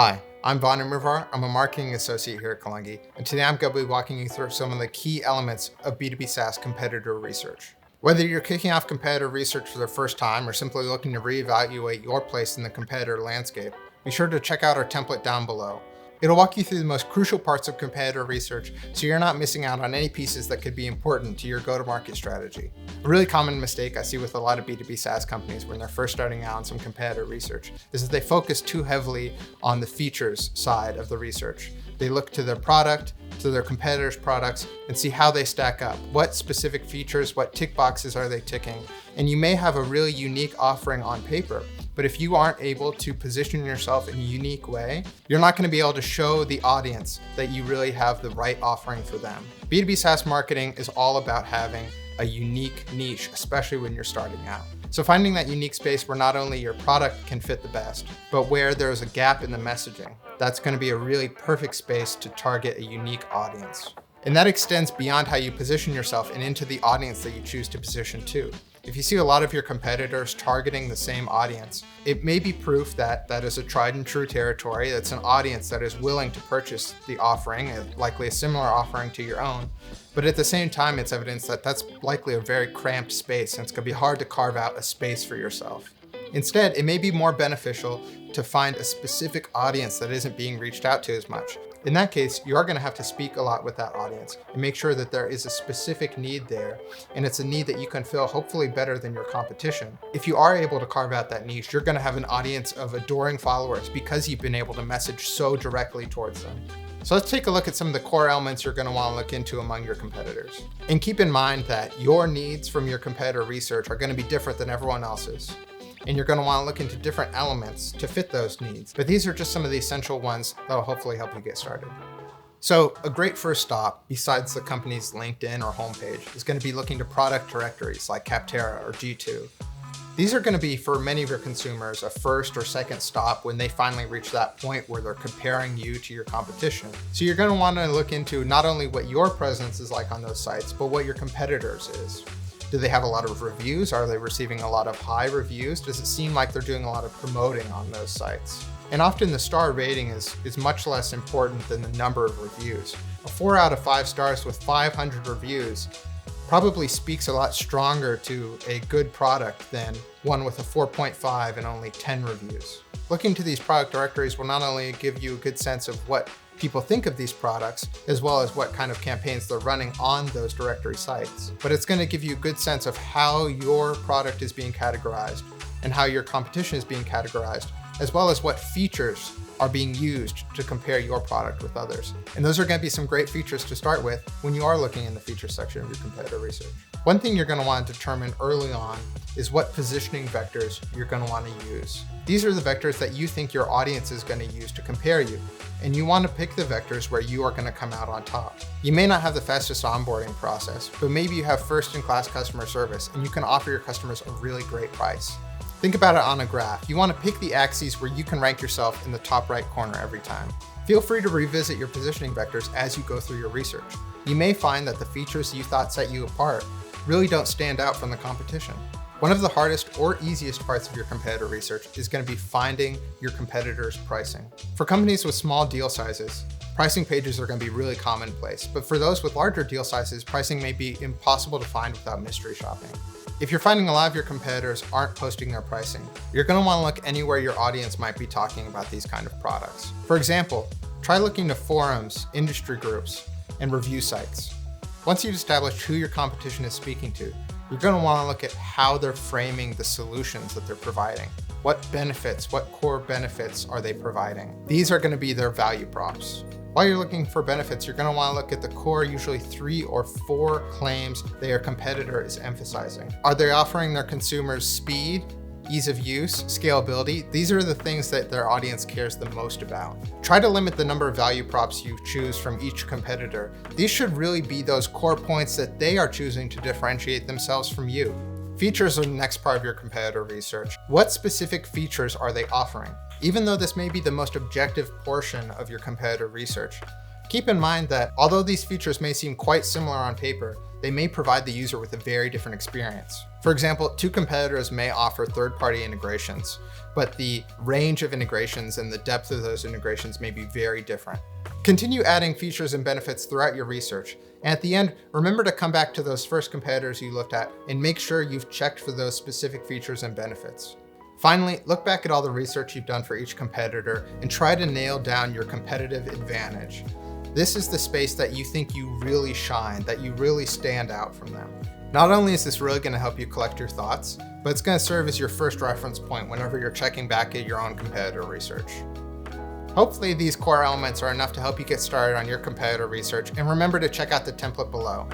Hi, I'm Vaughan Immerwahr. I'm a marketing associate here at Kalungi, and today I'm going to be walking you through some of the key elements of B2B SaaS competitor research. Whether you're kicking off competitor research for the first time or simply looking to reevaluate your place in the competitor landscape, be sure to check out our template down below. It'll walk you through the most crucial parts of competitor research so you're not missing out on any pieces that could be important to your go-to-market strategy. A really common mistake I see with a lot of B2B SaaS companies when they're first starting out on some competitor research is that they focus too heavily on the features side of the research. They look to their product, to their competitors' products, and see how they stack up. What specific features, what tick boxes are they ticking? And you may have a really unique offering on paper, but if you aren't able to position yourself in a unique way, you're not going to be able to show the audience that you really have the right offering for them. B2B SaaS marketing is all about having a unique niche, especially when you're starting out. So finding that unique space where not only your product can fit the best, but where there's a gap in the messaging, that's going to be a really perfect space to target a unique audience. And that extends beyond how you position yourself and into the audience that you choose to position to. If you see a lot of your competitors targeting the same audience, it may be proof that that is a tried and true territory. That's an audience that is willing to purchase the offering, likely a similar offering to your own. But at the same time, it's evidence that that's likely a very cramped space, and it's going to be hard to carve out a space for yourself. Instead, it may be more beneficial to find a specific audience that isn't being reached out to as much. In that case, you are going to have to speak a lot with that audience and make sure that there is a specific need there, and it's a need that you can fill hopefully better than your competition. If you are able to carve out that niche, you're going to have an audience of adoring followers because you've been able to message so directly towards them. So let's take a look at some of the core elements you're going to want to look into among your competitors. And keep in mind that your needs from your competitor research are going to be different than everyone else's. And you're going to want to look into different elements to fit those needs. But these are just some of the essential ones that will hopefully help you get started. So a great first stop, besides the company's LinkedIn or homepage, is going to be looking to product directories like Capterra or G2. These are going to be, for many of your consumers, a first or second stop when they finally reach that point where they're comparing you to your competition. So you're going to want to look into not only what your presence is like on those sites, but what your competitors is. Do they have a lot of reviews? Are they receiving a lot of high reviews? Does it seem like they're doing a lot of promoting on those sites? And often the star rating is much less important than the number of reviews. A 4 out of 5 stars with 500 reviews probably speaks a lot stronger to a good product than one with a 4.5 and only 10 reviews. Looking to these product directories will not only give you a good sense of what people think of these products, as well as what kind of campaigns they're running on those directory sites, but it's going to give you a good sense of how your product is being categorized and how your competition is being categorized, as well as what features are being used to compare your product with others. And those are going to be some great features to start with when you are looking in the feature section of your competitor research. One thing you're going to want to determine early on is what positioning vectors you're going to want to use. These are the vectors that you think your audience is going to use to compare you, and you want to pick the vectors where you are going to come out on top. You may not have the fastest onboarding process, but maybe you have first-in-class customer service and you can offer your customers a really great price. Think about it on a graph. You want to pick the axes where you can rank yourself in the top right corner every time. Feel free to revisit your positioning vectors as you go through your research. You may find that the features you thought set you apart really don't stand out from the competition. One of the hardest or easiest parts of your competitor research is going to be finding your competitors' pricing. For companies with small deal sizes, pricing pages are going to be really commonplace, but for those with larger deal sizes, pricing may be impossible to find without mystery shopping. If you're finding a lot of your competitors aren't posting their pricing, you're going to want to look anywhere your audience might be talking about these kind of products. For example, try looking to forums, industry groups, and review sites. Once you've established who your competition is speaking to, you're going to want to look at how they're framing the solutions that they're providing. What benefits, what core benefits are they providing? These are going to be their value props. While you're looking for benefits, you're going to want to look at the core, usually 3 or 4 claims their competitor is emphasizing. Are they offering their consumers speed, ease of use, scalability? These are the things that their audience cares the most about. Try to limit the number of value props you choose from each competitor. These should really be those core points that they are choosing to differentiate themselves from you. Features are the next part of your competitor research. What specific features are they offering? Even though this may be the most objective portion of your competitor research, Keep in mind that although these features may seem quite similar on paper, they may provide the user with a very different experience. For example, two competitors may offer third-party integrations, but the range of integrations and the depth of those integrations may be very different. Continue adding features and benefits throughout your research, and at the end, remember to come back to those first competitors you looked at and make sure you've checked for those specific features and benefits. Finally, look back at all the research you've done for each competitor and try to nail down your competitive advantage. This is the space that you think you really shine, that you really stand out from them. Not only is this really going to help you collect your thoughts, but it's going to serve as your first reference point whenever you're checking back at your own competitor research. Hopefully these core elements are enough to help you get started on your competitor research, and remember to check out the template below.